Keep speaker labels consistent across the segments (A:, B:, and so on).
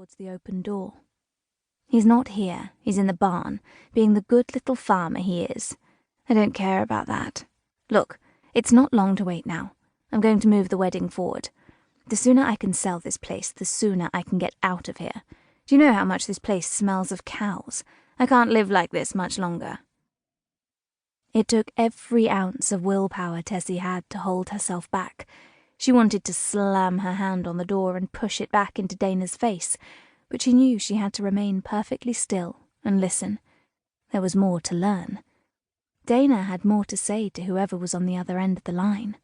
A: towards the open door. "He's not here. He's in the barn, being the good little farmer he is. I don't care about that. Look, it's not long to wait now. I'm going to move the wedding forward. The sooner I can sell this place, the sooner I can get out of here. Do you know how much this place smells of cows? I can't live like this much longer." It took every ounce of willpower Tessie had to hold herself back. She wanted to slam her hand on the door and push it back into Dana's face, but she knew she had to remain perfectly still and listen. There was more to learn. Dana had more to say to whoever was on the other end of the line.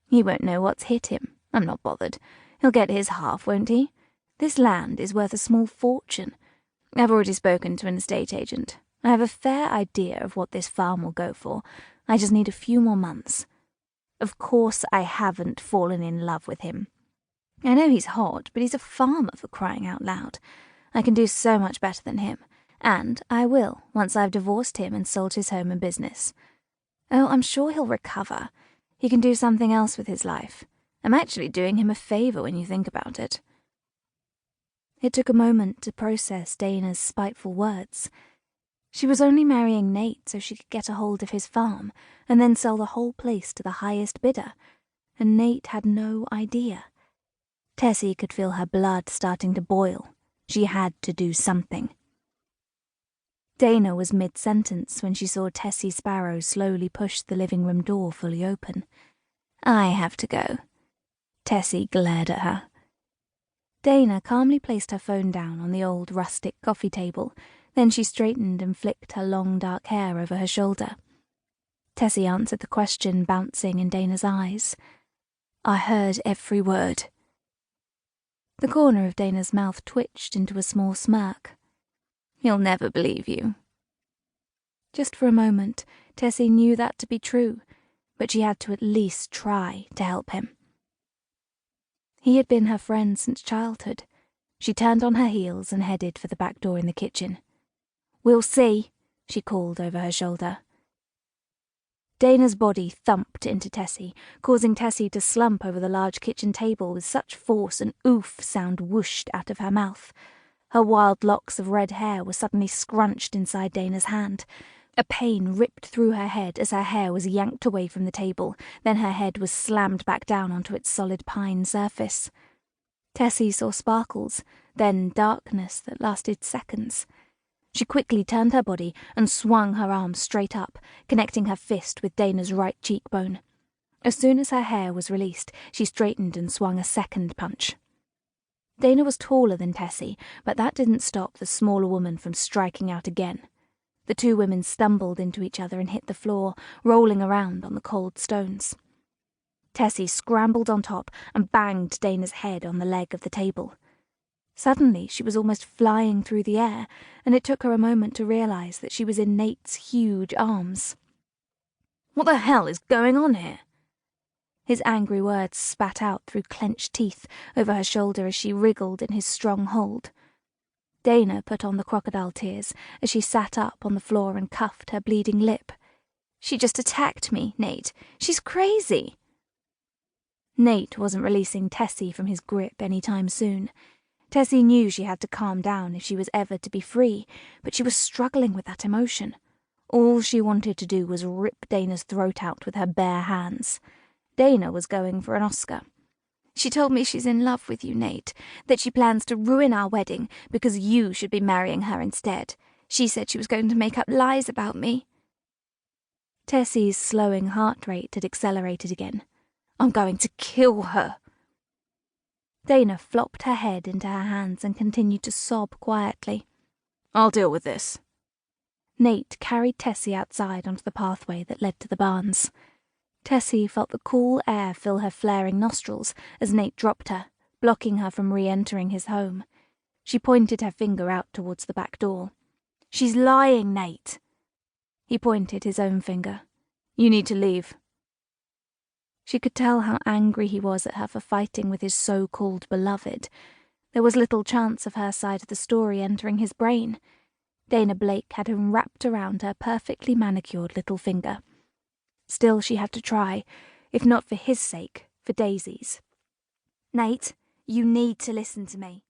A: "He won't know what's hit him. I'm not bothered. He'll get his half, won't he? This land is worth a small fortune. I've already spoken to an estate agent. I have a fair idea of what this farm will go for. I just need a few more months. Of course I haven't fallen in love with him. I know he's hot, but he's a farmer, for crying out loud. I can do so much better than him, and I will once I've divorced him and sold his home and business. Oh, I'm sure he'll recover. He can do something else with his life. I'm actually doing him a favor when you think about it." It took a moment to process Dana's spiteful words. She was only marrying Nate so she could get a hold of his farm and then sell the whole place to the highest bidder, and Nate had no idea. Tessie could feel her blood starting to boil. She had to do something. Dana was mid-sentence when she saw Tessie Sparrow slowly push the living room door fully open. "I have to go." Tessie glared at her. Dana calmly placed her phone down on the old rustic coffee table. Then she straightened and flicked her long dark hair over her shoulder. Tessie answered the question bouncing in Dana's eyes. "I heard every word." The corner of Dana's mouth twitched into a small smirk. "He'll never believe you." Just for a moment, Tessie knew that to be true, but she had to at least try to help him. He had been her friend since childhood. She turned on her heels and headed for the back door in the kitchen. "We'll see," she called over her shoulder. Dana's body thumped into Tessie, causing Tessie to slump over the large kitchen table with such force an oof sound whooshed out of her mouth. Her wild locks of red hair were suddenly scrunched inside Dana's hand. A pain ripped through her head as her hair was yanked away from the table, then her head was slammed back down onto its solid pine surface. Tessie saw sparkles, then darkness that lasted seconds. She quickly turned her body and swung her arm straight up, connecting her fist with Dana's right cheekbone. As soon as her hair was released, she straightened and swung a second punch. Dana was taller than Tessie, but that didn't stop the smaller woman from striking out again. The two women stumbled into each other and hit the floor, rolling around on the cold stones. Tessie scrambled on top and banged Dana's head on the leg of the table. Suddenly, she was almost flying through the air, and it took her a moment to realize that she was in Nate's huge arms. "What the hell is going on here?" His angry words spat out through clenched teeth over her shoulder as she wriggled in his strong hold. Dana put on the crocodile tears as she sat up on the floor and cuffed her bleeding lip. "She just attacked me, Nate. She's crazy." Nate wasn't releasing Tessie from his grip any time soon. Tessie knew she had to calm down if she was ever to be free, but she was struggling with that emotion. All she wanted to do was rip Dana's throat out with her bare hands. Dana was going for an Oscar. "She told me she's in love with you, Nate, that she plans to ruin our wedding because you should be marrying her instead. She said she was going to make up lies about me." Tessie's slowing heart rate had accelerated again. "I'm going to kill her." Dana flopped her head into her hands and continued to sob quietly. "I'll deal with this." Nate carried Tessie outside onto the pathway that led to the barns. Tessie felt the cool air fill her flaring nostrils as Nate dropped her, blocking her from re-entering his home. She pointed her finger out towards the back door. "She's lying, Nate." He pointed his own finger. "You need to leave." She could tell how angry he was at her for fighting with his so-called beloved. There was little chance of her side of the story entering his brain. Dana Blake had him wrapped around her perfectly manicured little finger. Still, she had to try, if not for his sake, for Daisy's. "Nate, you need to listen to me."